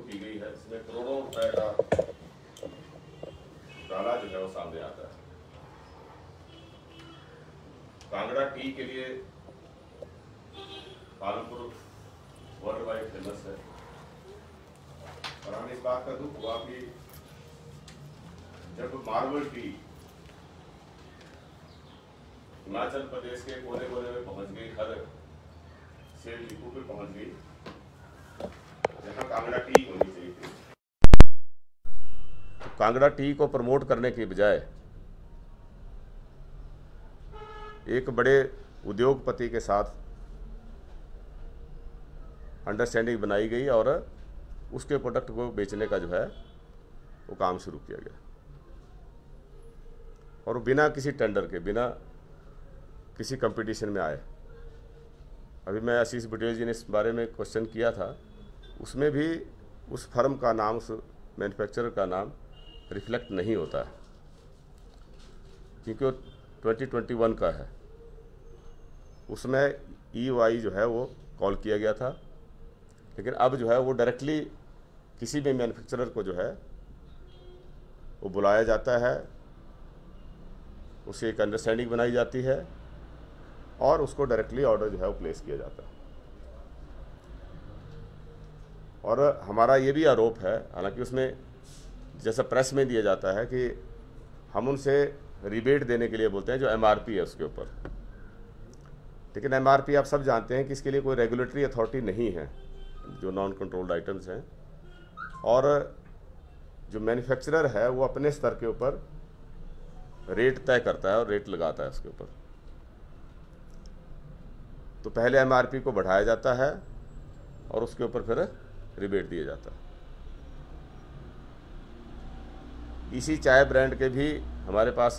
की गई है, इसमें करोड़ों रुपए का घोटाला जो है वो सामने आता है। कांगड़ा टी के लिए पालनपुर वर्ल्ड वाइड फेमस है, और हमें इस बात का दुख हुआ कि जब मार्बल टी हिमाचल प्रदेश के कोने कोने में पहुंच गई, हर सेल डिपो पे पहुंच गई, जहां कांगड़ा टी होनी चाहिए थी, तो कांगड़ा टी को प्रमोट करने की बजाय एक बड़े उद्योगपति के साथ अंडरस्टैंडिंग बनाई गई और उसके प्रोडक्ट को बेचने का जो है वो काम शुरू किया गया, और बिना किसी टेंडर के, बिना किसी कंपटीशन में आए। अभी मैं आशीष बुटेल जी ने इस बारे में क्वेश्चन किया था, उसमें भी उस फर्म का नाम, उस मैन्युफैक्चरर का नाम रिफ्लेक्ट नहीं होता है, क्योंकि वो 2021 का है। उसमें EY जो है वो कॉल किया गया था, लेकिन अब जो है वो डायरेक्टली किसी भी मैन्युफैक्चरर को जो है वो बुलाया जाता है, उससे एक अंडरस्टैंडिंग बनाई जाती है और उसको डायरेक्टली ऑर्डर जो है वो प्लेस किया जाता है। और हमारा ये भी आरोप है, हालांकि उसमें जैसा प्रेस में दिया जाता है कि हम उनसे रिबेट देने के लिए बोलते हैं जो MRP है उसके ऊपर, लेकिन MRP आप सब जानते हैं कि इसके लिए कोई रेगुलेटरी अथॉरिटी नहीं है जो नॉन कंट्रोल्ड आइटम्स हैं, और जो मैन्युफैक्चरर है वो अपने स्तर के ऊपर रेट तय करता है और रेट लगाता है उसके ऊपर। तो पहले MRP को बढ़ाया जाता है और उसके ऊपर फिर रिबेट दिया जाता है। इसी चाय ब्रांड के भी हमारे पास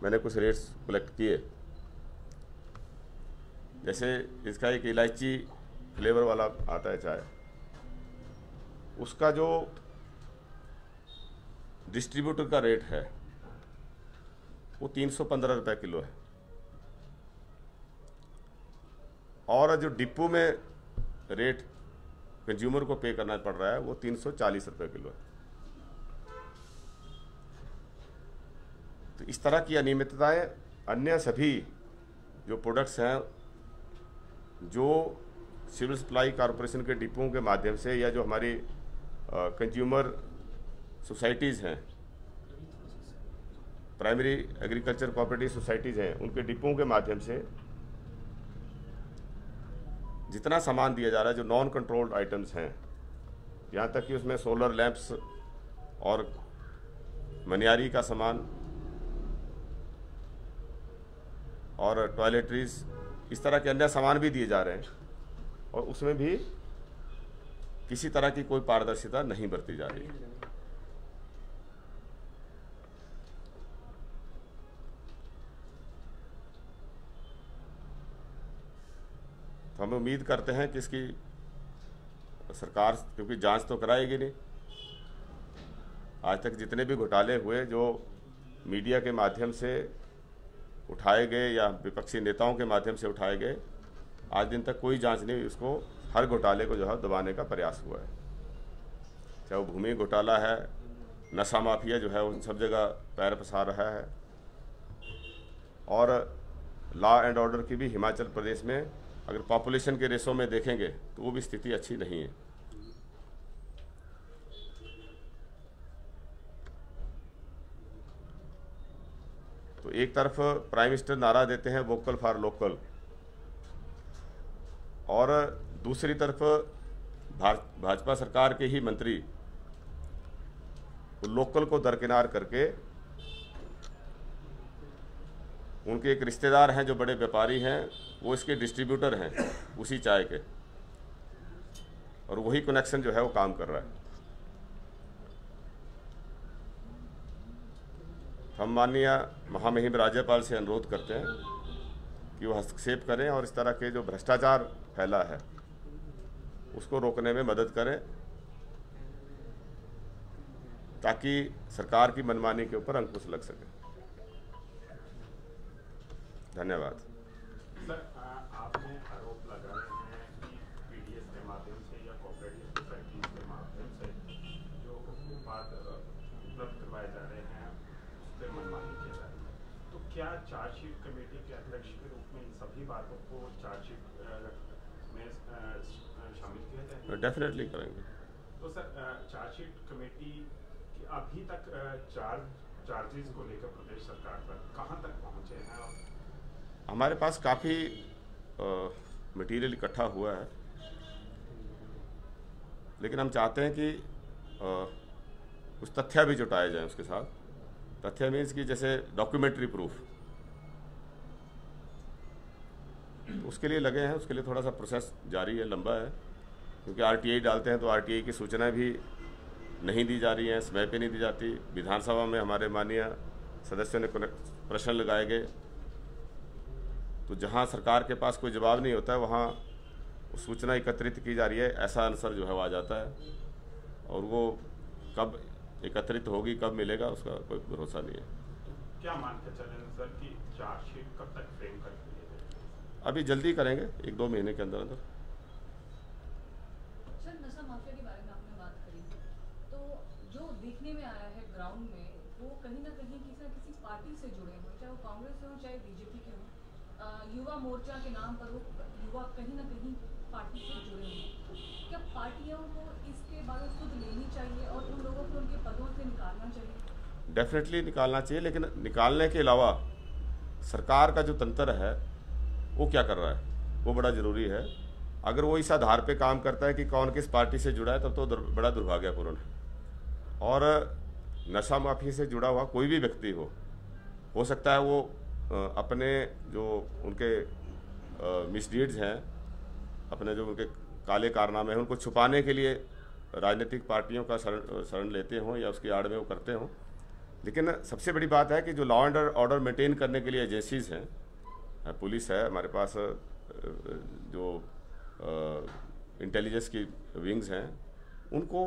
मैंने कुछ रेट्स कलेक्ट किए, जैसे इसका एक इलायची फ्लेवर वाला आता है चाय, उसका जो डिस्ट्रीब्यूटर का रेट है वो 315 रुपये किलो है, और जो डिपो में रेट कंज्यूमर को पे करना पड़ रहा है वो 340 रुपये किलो है। तो इस तरह की अनियमितताएं अन्य सभी जो प्रोडक्ट्स हैं जो सिविल सप्लाई कॉरपोरेशन के डिपों के माध्यम से, या जो हमारी कंज्यूमर सोसाइटीज़ हैं, प्राइमरी एग्रीकल्चर कोऑपरेटिव सोसाइटीज़ हैं, उनके डिपों के माध्यम से जितना सामान दिया जा रहा है जो नॉन कंट्रोल्ड आइटम्स हैं, यहाँ तक कि उसमें सोलर लैंप्स और मनियारी का सामान और टॉयलेटरीज, इस तरह के अन्य सामान भी दिए जा रहे हैं, और उसमें भी किसी तरह की कोई पारदर्शिता नहीं बरती जा रही है। तो हम उम्मीद करते हैं कि इसकी सरकार, क्योंकि जांच तो कराएगी नहीं, आज तक जितने भी घोटाले हुए जो मीडिया के माध्यम से उठाए गए या विपक्षी नेताओं के माध्यम से उठाए गए, आज दिन तक कोई जांच नहीं हुई, उसको हर घोटाले को जो है दबाने का प्रयास हुआ है। चाहे वो भूमि घोटाला है, नशा माफिया जो है उन सब जगह पैर पसार रहा है, और लॉ एंड ऑर्डर की भी हिमाचल प्रदेश में अगर पॉपुलेशन के रेशो में देखेंगे तो वो भी स्थिति अच्छी नहीं है। तो एक तरफ प्राइम मिनिस्टर नारा देते हैं वोकल फॉर लोकल, और दूसरी तरफ भाजपा सरकार के ही मंत्री लोकल को दरकिनार करके, उनके एक रिश्तेदार हैं जो बड़े व्यापारी हैं, वो इसके डिस्ट्रीब्यूटर हैं उसी चाय के, और वही कनेक्शन जो है वो काम कर रहा है। हम माननीय महामहिम राज्यपाल से अनुरोध करते हैं कि वो हस्तक्षेप करें और इस तरह के जो भ्रष्टाचार फैला है उसको रोकने में मदद करें, ताकि सरकार की मनमानी के ऊपर अंकुश लग सके। धन्यवाद। सर, आपने आरोप लगाए हैं कि PDS के माध्यम से या कोऑपरेटिव सोसाइटीज के माध्यम से जो उत्पाद उपलब्ध करवाए जा रहे हैं उस पर मनमानी की जा रही है, तो क्या चार्जशीट कमेटी के अध्यक्ष के रूप में इन सभी बातों को चार्जशीट में शामिल किया जाए? डेफिनेटली करेंगे। तो सर, चार्जशीट कमेटी की अभी तक चार्जेस को लेकर प्रदेश सरकार पर कहां तक पहुंचे हैं? हमारे पास काफ़ी मटेरियल इकट्ठा हुआ है, लेकिन हम चाहते हैं कि कुछ तथ्य भी जुटाए जाएं उसके साथ। तथ्य मीन्स कि जैसे डॉक्यूमेंट्री प्रूफ, उसके लिए लगे हैं। उसके लिए थोड़ा सा प्रोसेस जारी है, लंबा है, क्योंकि आरटीआई डालते हैं तो आरटीआई की सूचना भी नहीं दी जा रही है, समय पे नहीं दी जाती। विधानसभा में हमारे माननीय सदस्यों ने प्रश्न लगाए गए, तो जहां सरकार के पास कोई जवाब नहीं होता है वहां सूचना एकत्रित की जा रही है, ऐसा आंसर जो है वो आ जाता है, और वो कब एकत्रित होगी, कब मिलेगा, उसका कोई भरोसा नहीं है। क्या मान के चलें सर कि चार्जशीट कब तक फ्रेम कर दी जाएगी? अभी जल्दी करेंगे, 1-2 महीने के अंदर अंदर। सर, नशा माफिया के बारे में आपने बात करी, तो जो देखने में आया है ग्राउंड में, वो कहीं ना कहीं किसी न किसी पार्टी से जुड़े हुए, चाहे वो कांग्रेस से हो चाहे बीजेपी के हो। युवा मोर्चा के नाम पर वो युवा कहीं ना कहीं पार्टी से जुड़े हुए। क्या पार्टियों को इसके बारे में खुद लेनी चाहिए और उन लोगों को उनके पदों से निकालना चाहिए? डेफिनेटली निकालना चाहिए, लेकिन निकालने के अलावा सरकार का जो तंत्र है वो क्या कर रहा है, वो बड़ा ज़रूरी है। अगर वो इस आधार पे काम करता है कि कौन किस पार्टी से जुड़ा है, तब तो बड़ा दुर्भाग्यपूर्ण है। और नशा माफिया से जुड़ा हुआ कोई भी व्यक्ति हो सकता है वो अपने जो उनके मिसडीड्स हैं, अपने जो उनके काले कारनामे हैं, उनको छुपाने के लिए राजनीतिक पार्टियों का शरण लेते हों या उसकी आड़ में वो करते हों। लेकिन सबसे बड़ी बात है कि जो लॉ एंड ऑर्डर मेंटेन करने के लिए एजेंसीज हैं, पुलिस है, हमारे पास जो इंटेलिजेंस की विंग्स हैं, उनको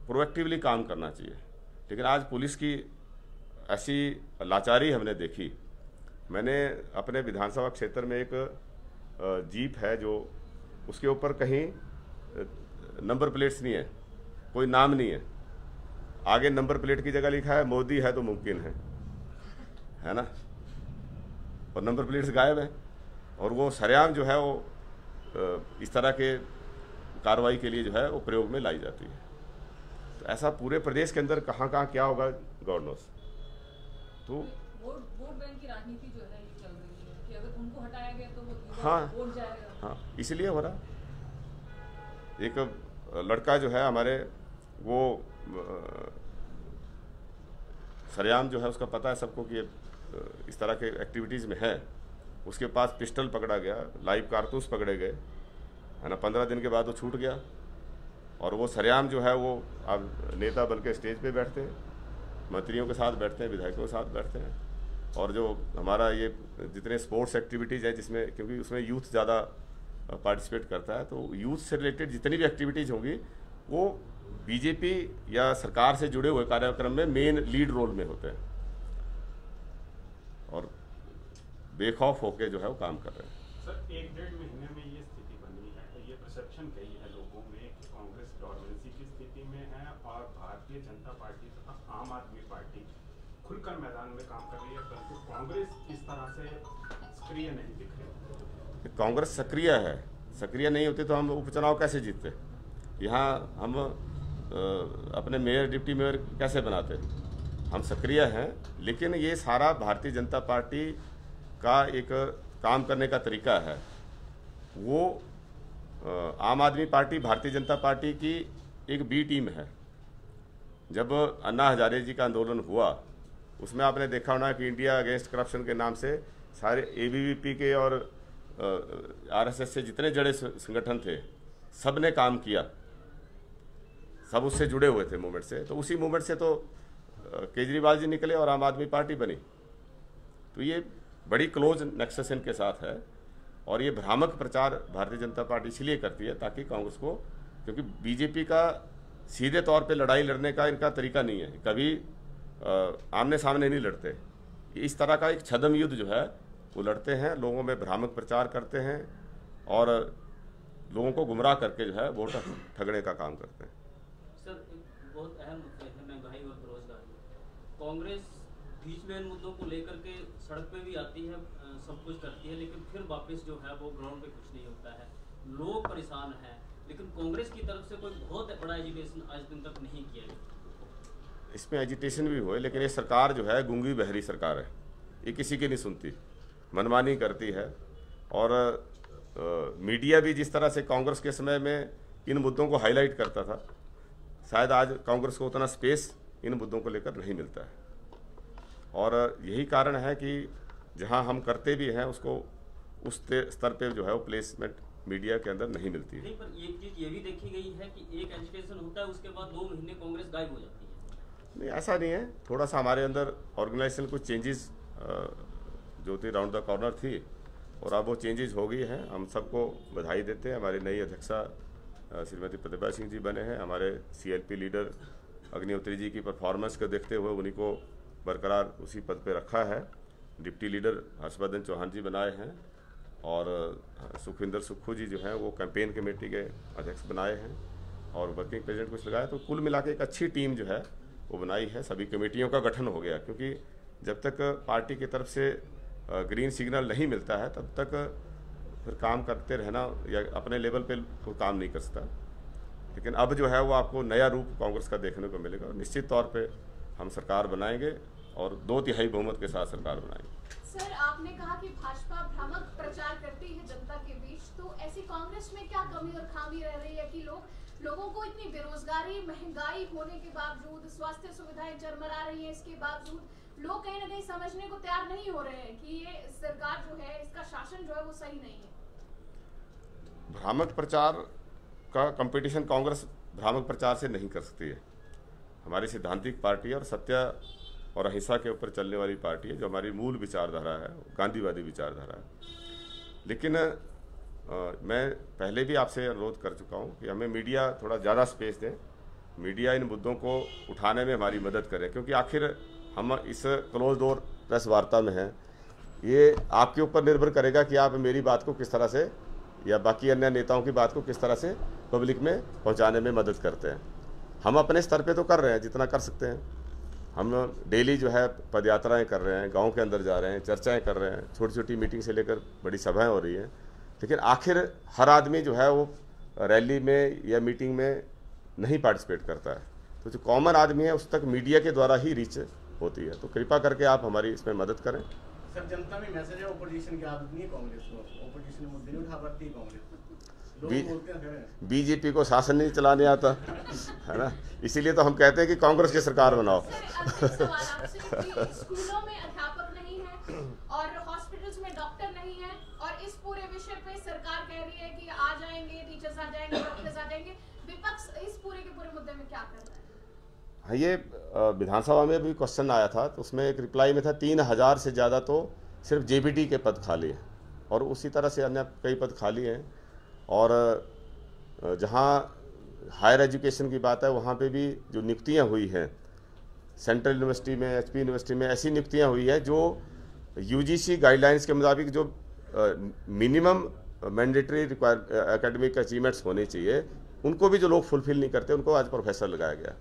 प्रोएक्टिवली काम करना चाहिए। लेकिन आज पुलिस की ऐसी लाचारी हमने देखी। मैंने अपने विधानसभा क्षेत्र में एक जीप है जो उसके ऊपर कहीं नंबर प्लेट्स नहीं है, कोई नाम नहीं है, आगे नंबर प्लेट की जगह लिखा है मोदी है तो मुमकिन है ना, और नंबर प्लेट्स गायब हैं। और वो सरेआम जो है वो इस तरह के कार्रवाई के लिए जो है वो प्रयोग में लाई जाती है। तो ऐसा पूरे प्रदेश के अंदर कहाँ कहाँ क्या होगा, गॉड नोस। तो वोट बैंक की राजनीति जो है ये चल रही है कि अगर उनको हटाया गया तो वो हाँ वोट जाएगा। हाँ, इसलिए हो रहा। एक लड़का जो है हमारे, वो सरेआम जो है उसका पता है सबको कि इस तरह के एक्टिविटीज़ में है, उसके पास पिस्टल पकड़ा गया, लाइव कारतूस पकड़े गए, है ना। 15 दिन के बाद वो छूट गया, और वो सरेआम जो है वो अब नेता बन के स्टेज पे बैठते हैं, मंत्रियों के साथ बैठते हैं, विधायकों के साथ बैठते हैं। और जो हमारा ये जितने स्पोर्ट्स एक्टिविटीज़ है, जिसमें क्योंकि उसमें यूथ ज़्यादा पार्टिसिपेट करता है, तो यूथ से रिलेटेड जितनी भी एक्टिविटीज़ होंगी वो बीजेपी या सरकार से जुड़े हुए कार्यक्रम में मेन लीड रोल में होते हैं, और बेखौफ होकर जो है वो काम कर रहे हैं। सर, 1-1.5 महीने में ये स्थिति बनी है, तो ये परसेप्शन गई है लोगों में कि कांग्रेस डॉर्मेंसी की स्थिति में है और भारतीय जनता पार्टी तथा आम आदमी पार्टी खुलकर मैदान में काम कर रही है, परंतु कांग्रेस इस तरह से सक्रिय नहीं दिख रही। कांग्रेस सक्रिय है, सक्रिय नहीं होती तो हम उपचुनाव कैसे जीतते? यहाँ हम अपने मेयर डिप्टी मेयर कैसे बनाते? हम सक्रिय हैं, लेकिन ये सारा भारतीय जनता पार्टी का एक काम करने का तरीका है। वो आम आदमी पार्टी भारतीय जनता पार्टी की एक बी टीम है। जब अन्ना हजारे जी का आंदोलन हुआ, उसमें आपने देखा होना कि इंडिया अगेंस्ट करप्शन के नाम से सारे एबीवीपी के और आरएसएस से जितने जड़े संगठन थे, सब ने काम किया, सब उससे जुड़े हुए थे मूवमेंट से। तो उसी मूवमेंट से तो केजरीवाल जी निकले और आम आदमी पार्टी बनी। तो ये बड़ी क्लोज नेक्सस इनके साथ है, और ये भ्रामक प्रचार भारतीय जनता पार्टी इसलिए करती है ताकि कांग्रेस को, क्योंकि बीजेपी का सीधे तौर पे लड़ाई लड़ने का इनका तरीका नहीं है, कभी आमने सामने नहीं लड़ते। इस तरह का एक छद्म युद्ध जो है वो लड़ते हैं, लोगों में भ्रामक प्रचार करते हैं, और लोगों को गुमराह करके जो है वोट ठगने का काम करते हैं। सर, एक बहुत अहम मुद्दे है महंगाई और बेरोजगारी। कांग्रेस बीच में इन मुद्दों को लेकर के सड़क पे भी आती है, सब कुछ करती है, लेकिन फिर वापस जो है वो ग्राउंड पे कुछ नहीं होता है। लोग परेशान हैं, लेकिन कांग्रेस की तरफ से कोई बहुत बड़ा एजुकेशन आज दिन तक नहीं किया गया। इसमें एजिटेशन भी हुए, लेकिन ये सरकार जो है गूंगी बहरी सरकार है, ये किसी की नहीं सुनती, मनमानी करती है। और मीडिया भी जिस तरह से कांग्रेस के समय में इन मुद्दों को हाईलाइट करता था, शायद आज कांग्रेस को उतना स्पेस इन मुद्दों को लेकर नहीं मिलता है। और यही कारण है कि जहां हम करते भी हैं उसको उस स्तर पे जो है वो प्लेसमेंट मीडिया के अंदर नहीं मिलती है। नहीं, पर एक चीज ये भी देखी गई है कि एक एजुकेशन होता है, उसके बाद 2 महीने कांग्रेस गायब हो जाती है। नहीं, ऐसा नहीं है। थोड़ा सा हमारे अंदर ऑर्गेनाइजेशन कुछ चेंजेस जो थी राउंड द कॉर्नर थी, और अब वो चेंजेस हो गई हैं। हम सबको बधाई देते हैं। हमारी नई अध्यक्षा श्रीमती प्रतिभा सिंह जी बने हैं। हमारे CLP लीडर अग्निहोत्री जी की परफॉर्मेंस को देखते हुए उन्हीं को बरकरार उसी पद पे रखा है। डिप्टी लीडर हर्षवर्धन चौहान जी बनाए हैं, और सुखविंदर सुक्खू जी जो हैं वो कैंपेन कमेटी के अध्यक्ष बनाए हैं, और वर्किंग प्रेसिडेंट कुछ लगाया। तो कुल मिला के एक अच्छी टीम जो है वो बनाई है। सभी कमेटियों का गठन हो गया, क्योंकि जब तक पार्टी की तरफ से ग्रीन सिग्नल नहीं मिलता है तब तक फिर काम करते रहना या अपने लेवल पे कोई काम नहीं कर सकता। लेकिन अब जो है वो आपको नया रूप कांग्रेस का देखने को मिलेगा। निश्चित तौर पे हम सरकार बनाएंगे और 2/3 बहुमत के साथ सरकार बनाएंगे। सर, आपने कहा कि भाजपा भ्रामक प्रचार करती है जनता के बीच, तो ऐसी कांग्रेस में क्या कमी और खामी रह रही है कि लोगों को इतनी बेरोजगारी, महंगाई होने के बावजूद, स्वास्थ्य सुविधाएं चरमरा रही हैं, इसके बावजूद लोग कहीं ना कहीं समझने को तैयार नहीं हो रहे हैं कि ये सरकार जो है, इसका शासन जो है वो सही नहीं है। भ्रामक प्रचार का कंपटीशन कांग्रेस भ्रामक प्रचार से नहीं कर सकती है। हमारी सिद्धांतिक पार्टी है और सत्य और अहिंसा के ऊपर चलने वाली पार्टी है, जो हमारी मूल विचारधारा है, गांधीवादी विचारधारा है। लेकिन मैं पहले भी आपसे अनुरोध कर चुका हूं कि हमें मीडिया थोड़ा ज़्यादा स्पेस दें, मीडिया इन मुद्दों को उठाने में हमारी मदद करे, क्योंकि आखिर हम इस क्लोज डोर प्रेस वार्ता में हैं। ये आपके ऊपर निर्भर करेगा कि आप मेरी बात को किस तरह से या बाकी अन्य नेताओं की बात को किस तरह से पब्लिक में पहुंचाने में मदद करते हैं। हम अपने स्तर पे तो कर रहे हैं जितना कर सकते हैं। हम डेली जो है पदयात्राएं कर रहे हैं, गांव के अंदर जा रहे हैं, चर्चाएं कर रहे हैं, छोटी छोटी मीटिंग से लेकर बड़ी सभाएं हो रही हैं। लेकिन आखिर हर आदमी जो है वो रैली में या मीटिंग में नहीं पार्टिसिपेट करता है। तो जो कॉमन आदमी है उस तक मीडिया के द्वारा ही रीच होती है। तो कृपा करके आप हमारी इसमें मदद करें। सर, जनता में मैसेज है, ओपोजिशन की आदत नहीं है कांग्रेस को, ओपोजिशन मुद्दे नहीं उठा पाती कांग्रेस। बीजेपी को शासन नहीं चलाने आता है ना, इसीलिए तो हम कहते हैं कि कांग्रेस की सरकार बनाओ। स्कूलों में अध्यापक नहीं है और हॉस्पिटल्स में डॉक्टर नहीं है, और इस पूरे विषय पे सरकार कह रही है कि आ जाएंगे टीचर्स, आ जाएंगे डॉक्टर्स, आ जाएंगे। विपक्ष इस पूरे के पूरे मुद्दे में क्या कर रहा है? हाँ, ये विधानसभा में भी क्वेश्चन आया था, तो उसमें एक रिप्लाई में था 3000 से ज़्यादा तो सिर्फ JBT के पद खाली हैं, और उसी तरह से अन्य कई पद खाली हैं। और जहाँ हायर एजुकेशन की बात है वहाँ पे भी जो नियुक्तियाँ हुई हैं सेंट्रल यूनिवर्सिटी में, HP यूनिवर्सिटी में, ऐसी नियुक्तियाँ हुई है जो UGC गाइडलाइंस के मुताबिक जो मिनिमम मैंडेटरी एकेडमिक अचीवमेंट्स होने चाहिए, उनको भी जो लोग फुलफिल नहीं करते उनको आज प्रोफेसर लगाया गया।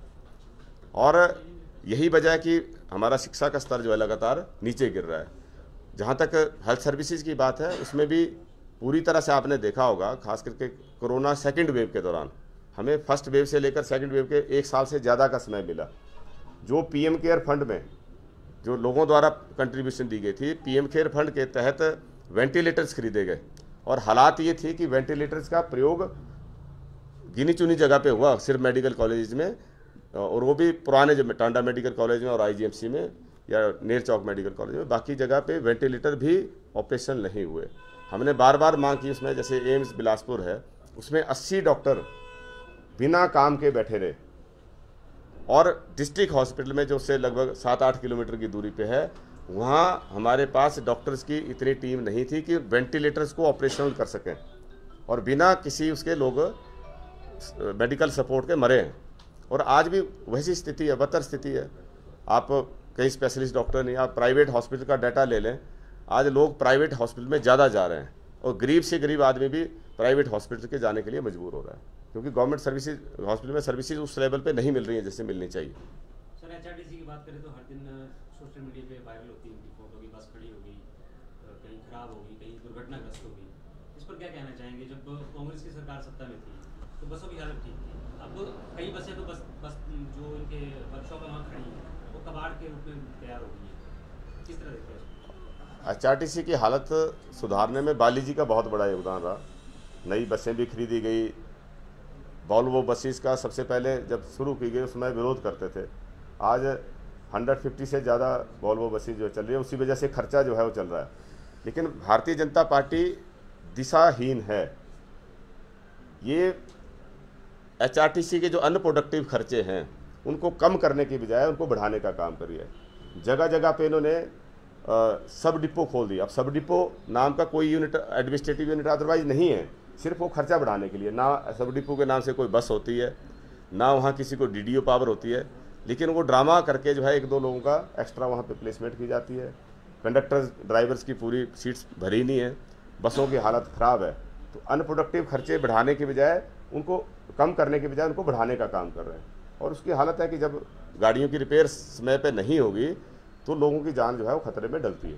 और यही वजह है कि हमारा शिक्षा का स्तर जो है लगातार नीचे गिर रहा है। जहाँ तक हेल्थ सर्विसेज की बात है, उसमें भी पूरी तरह से आपने देखा होगा, खास करके कोरोना सेकंड वेव के दौरान हमें फर्स्ट वेव से लेकर सेकंड वेव के 1 साल से ज़्यादा का समय मिला। जो PM केयर फंड में जो लोगों द्वारा कंट्रीब्यूशन दी गई थी, PM केयर फंड के तहत वेंटिलेटर्स खरीदे गए, और हालात ये थी कि वेंटिलेटर्स का प्रयोग गिनी चुनी जगह पे हुआ, सिर्फ मेडिकल कॉलेज में, और वो भी पुराने जो टांडा मेडिकल कॉलेज में और IGMC में या नेर चौक मेडिकल कॉलेज में। बाकी जगह पे वेंटिलेटर भी ऑपरेशन नहीं हुए। हमने बार बार मांग की उसमें, जैसे एम्स बिलासपुर है, उसमें 80 डॉक्टर बिना काम के बैठे रहे, और डिस्ट्रिक्ट हॉस्पिटल में जो उससे लगभग 7-8 किलोमीटर की दूरी पे है, वहाँ हमारे पास डॉक्टर्स की इतनी टीम नहीं थी कि वेंटिलेटर्स को ऑपरेशनल कर सकें, और बिना किसी उसके लोग मेडिकल सपोर्ट के मरे हैं। और आज भी वैसी स्थिति है, बदतर स्थिति है। आप कई स्पेशलिस्ट डॉक्टर नहीं, आप प्राइवेट हॉस्पिटल का डाटा ले लें, आज लोग प्राइवेट हॉस्पिटल में ज़्यादा जा रहे हैं, और गरीब से गरीब आदमी भी प्राइवेट हॉस्पिटल के जाने के लिए मजबूर हो रहा है, क्योंकि गवर्नमेंट सर्विसेज हॉस्पिटल में सर्विसेज उस लेवल पे नहीं मिल रही हैं जैसे मिलनी चाहिए। सर एचआरटीसी की बात करें तो हर दिन सोशल मीडिया पे वायरल होती है उनकी फोटो की, बस खड़ी हो गई, कहीं खराब हो गई, कहीं दुर्घटनाग्रस्त हो गई। इस पर क्या कहना चाहेंगे? जब कांग्रेस की सरकार सत्ता में थी तो बसों की हालत ठीक थी, अब कई बसें तो बस जो इनके वर्कशॉप वहाँ खड़ी है वो कबाड़ के रूप में तैयार हो गई है, किस तरह देखते हैं? एचआरटीसी की हालत सुधारने में बाली जी का बहुत बड़ा योगदान रहा। नई बसें भी खरीदी गई। वॉल्वो बसेस का सबसे पहले जब शुरू की गई उसमें विरोध करते थे, आज 150 से ज़्यादा वॉल्वो बसेस जो चल रही है, उसी वजह से खर्चा जो है वो चल रहा है। लेकिन भारतीय जनता पार्टी दिशाहीन है। ये एचआरटीसी के जो अनप्रोडक्टिव खर्चे हैं उनको कम करने की बजाय उनको बढ़ाने का काम करी है। जगह जगह पे इन्होंने सब डिपो खोल दिया। अब सब डिपो नाम का कोई यूनिट, एडमिनिस्ट्रेटिव यूनिट अदरवाइज नहीं है, सिर्फ वो खर्चा बढ़ाने के लिए। ना सब डिपो के नाम से कोई बस होती है, ना वहाँ किसी को डीडीओ पावर होती है, लेकिन वो ड्रामा करके जो है 1-2 लोगों का एक्स्ट्रा वहाँ पे प्लेसमेंट की जाती है। कंडक्टर्स ड्राइवर्स की पूरी सीट्स भरी नहीं है, बसों की हालत ख़राब है। तो अनप्रोडक्टिव खर्चे बढ़ाने के बजाय उनको कम करने के बजाय उनको बढ़ाने का काम कर रहे हैं। और उसकी हालत है कि जब गाड़ियों की रिपेयर समय पे नहीं होगी तो लोगों की जान जो है वो खतरे में डलती है,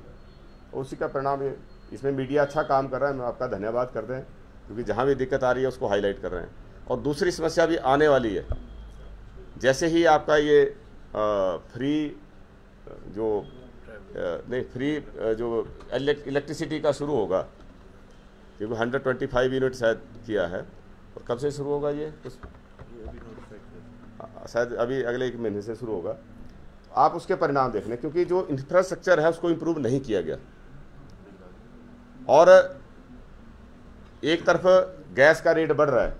और उसी का परिणाम ये। इसमें मीडिया अच्छा काम कर रहा है, मैं आपका धन्यवाद करते हैं, क्योंकि जहाँ भी दिक्कत आ रही है उसको हाईलाइट कर रहे हैं। और दूसरी समस्या भी आने वाली है। जैसे ही आपका ये फ्री जो इलेक्ट्रिसिटी का शुरू होगा, क्योंकि 125 यूनिट शायद किया है, और कब से शुरू होगा ये शायद अभी अगले 1 महीने से शुरू होगा। आप उसके परिणाम देख लें, क्योंकि जो इंफ्रास्ट्रक्चर है उसको इम्प्रूव नहीं किया गया। और एक तरफ गैस का रेट बढ़ रहा है,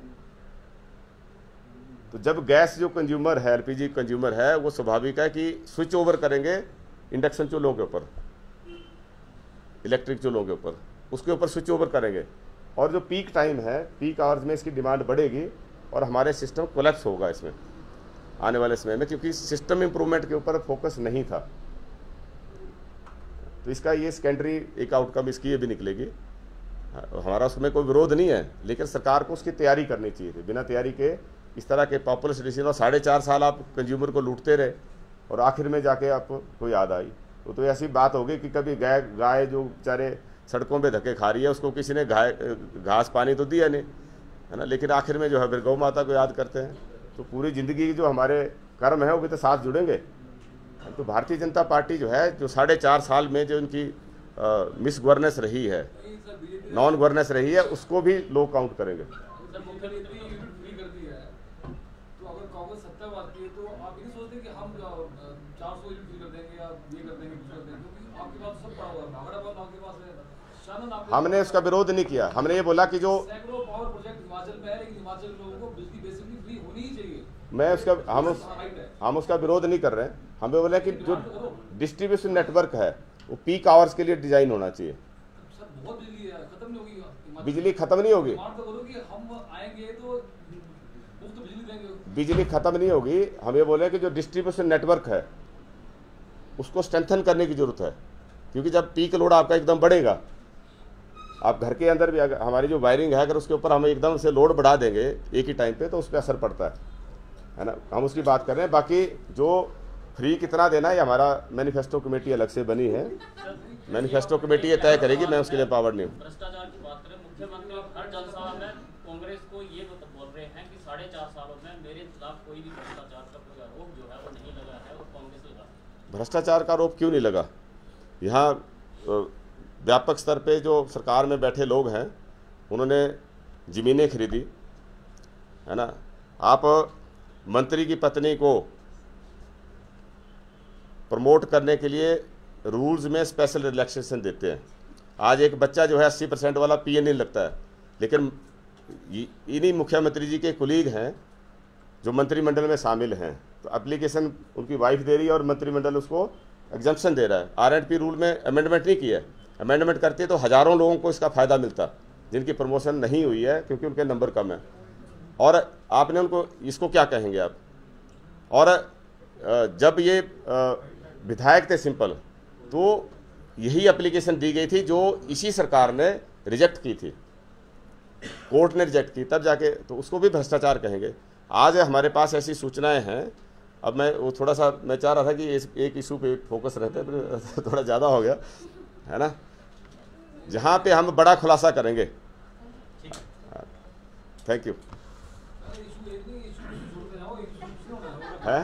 तो जब गैस जो कंज्यूमर है, एलपीजी कंज्यूमर है, वो स्वाभाविक है कि स्विच ओवर करेंगे इंडक्शन चूल्हों के ऊपर, इलेक्ट्रिक चूल्हों के ऊपर, उसके ऊपर स्विच ओवर करेंगे। और जो पीक टाइम है, पीक आवर्स में इसकी डिमांड बढ़ेगी और हमारे सिस्टम कोलैप्स होगा इसमें आने वाले समय में, क्योंकि सिस्टम इम्प्रूवमेंट के ऊपर फोकस नहीं था। तो इसका ये सेकेंडरी एक आउटकम इसकी ये भी निकलेगी। हमारा उसमें कोई विरोध नहीं है, लेकिन सरकार को उसकी तैयारी करनी चाहिए थी। बिना तैयारी के इस तरह के पॉपुलर डिसीजन, और 4.5 साल आप कंज्यूमर को लूटते रहे और आखिर में जाके आपको याद आई तो ऐसी बात होगी कि कभी गाय जो बेचारे सड़कों पे धक्के खा रही है, उसको किसी ने घास पानी तो दिया नहीं, है ना, लेकिन आखिर में जो है फिर गौ माता को याद करते हैं। तो पूरी ज़िंदगी जो हमारे कर्म है वो भी तो साथ जुड़ेंगे। तो भारतीय जनता पार्टी जो है, जो 4.5 साल में जो इनकी मिस गवर्नेंस रही है, नॉन गवर्नेंस रही है, उसको भी लोग काउंट करेंगे। हमने उसका विरोध नहीं किया। हमने ये बोला कि जो हम उसका विरोध नहीं कर रहे हैं। हमें बोले कि जो डिस्ट्रीब्यूशन नेटवर्क है वो पीक आवर्स के लिए डिजाइन होना चाहिए। बिजली खत्म नहीं होगी, बिजली खत्म नहीं होगी। हम ये बोले कि जो डिस्ट्रीब्यूशन नेटवर्क है उसको स्ट्रेंथन करने की जरूरत है, क्योंकि जब पीक लोड आपका एकदम बढ़ेगा, आप घर के अंदर भी अगर हमारी जो वायरिंग है अगर उसके ऊपर हम एकदम से लोड बढ़ा देंगे एक ही टाइम पे, तो उस पर असर पड़ता है ना। हम उसकी बात कर रहे हैं। बाकी जो फ्री कितना देना है, हमारा मैनिफेस्टो कमेटी अलग से बनी है, मैनिफेस्टो कमेटी ये तय करेगी, मैं उसके लिए पावर नहीं हूँ। भ्रष्टाचार की बात करें, मुख्यमंत्री हर जनसभा में कांग्रेस को ये बोल रहे हैं कि 4.5 सालों में मेरे खिलाफ कोई भी भ्रष्टाचार का कोई आरोप जो है वो नहीं लगा है, और कांग्रेस लगा। भ्रष्टाचार का आरोप क्यों नहीं लगा? यहाँ व्यापक स्तर पे जो सरकार में बैठे लोग हैं उन्होंने ज़मीनें खरीदी, है ना। आप मंत्री की पत्नी को प्रमोट करने के लिए रूल्स में स्पेशल रिलैक्सेशन देते हैं। आज एक बच्चा जो है 80% वाला पीए नहीं लगता है, लेकिन इन्हीं मुख्यमंत्री जी के कुलीग हैं जो मंत्रिमंडल में शामिल हैं, तो एप्लीकेशन उनकी वाइफ दे रही है और मंत्रिमंडल उसको एग्जम्पशन दे रहा है। R&P रूल में अमेंडमेंट नहीं किया है। अमेंडमेंट करते तो हज़ारों लोगों को इसका फ़ायदा मिलता जिनकी प्रमोशन नहीं हुई है क्योंकि उनके नंबर कम है। और आपने उनको, इसको क्या कहेंगे आप? और जब ये विधायक थे सिंपल, तो यही एप्लीकेशन दी गई थी जो इसी सरकार ने रिजेक्ट की थी। कोर्ट ने रिजेक्ट की तब जाके, तो उसको भी भ्रष्टाचार कहेंगे। आज हमारे पास ऐसी सूचनाएं हैं। अब मैं वो थोड़ा सा मैं चाह रहा था कि एक इशू पे फोकस रहता है, पर थोड़ा ज़्यादा हो गया है ना, जहाँ पे हम बड़ा खुलासा करेंगे। Thank you. है